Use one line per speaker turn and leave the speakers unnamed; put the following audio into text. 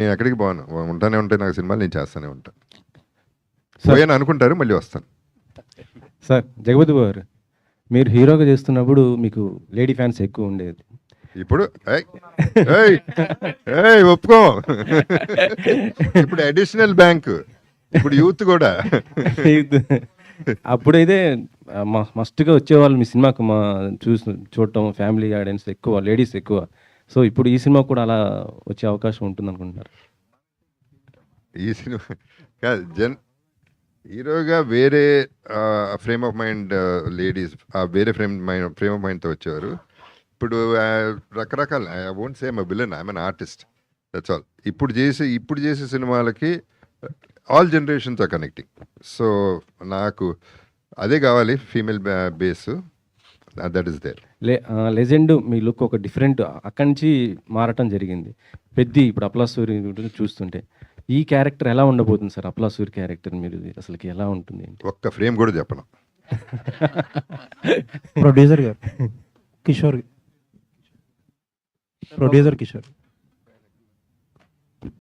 నేను ఎక్కడికి పోను, ఉంటానే ఉంటాయి నాకు సినిమాలు, నేను చేస్తానే ఉంటాను.
సార్
పోయాను అనుకుంటారు, మళ్ళీ వస్తాను.
సార్ జగపతి బాబు గారు, మీరు హీరోగా చేస్తున్నప్పుడు మీకు లేడీ ఫ్యాన్స్ ఎక్కువ ఉండేది.
ఇప్పుడు ఏయ్, ఏయ్, ఏయ్, ఒప్పుకో. ఇప్పుడు అడిషనల్ బ్యాంక్, ఇప్పుడు యూత్ కూడా.
అప్పుడైతే మస్తుగా వచ్చేవాళ్ళు మీ సినిమాకు, మా చూడటం ఫ్యామిలీ ఆడియన్స్ ఎక్కువ, లేడీస్ ఎక్కువ. సో ఇప్పుడు ఈ సినిమా కూడా అలా వచ్చే అవకాశం ఉంటుంది అనుకుంటున్నారు?
ఈ సినిమా కాదు, హీరోగా వేరే ఫ్రేమ్ ఆఫ్ మైండ్ లేడీస్ వేరే ఫ్రేమ్ ఆఫ్ మైండ్తో వచ్చేవారు. ఇప్పుడు రకరకాల, I won't say I'm villain, I'm an artist, that's all. ఇప్పుడు చేసే సినిమాలకి all generations are connecting. So నాకు అదే కావాలి, female base, that is there.
Legend మీ లుక్ ఒక డిఫరెంట్, అక్కడి నుంచి మారటం జరిగింది. ఇప్పుడు అప్లాసూరి చూస్తుంటే ఈ క్యారెక్టర్ ఎలా ఉండబోతుంది సార్? అప్లాసూరి క్యారెక్టర్ మీరు అసలుకి ఎలా ఉంటుంది?
ఒక్క ఫ్రేమ్ కూడా చెప్పను.
ప్రొడ్యూసర్ గారు కిషోర్, ప్రొడ్యూసర్ కిషోర్.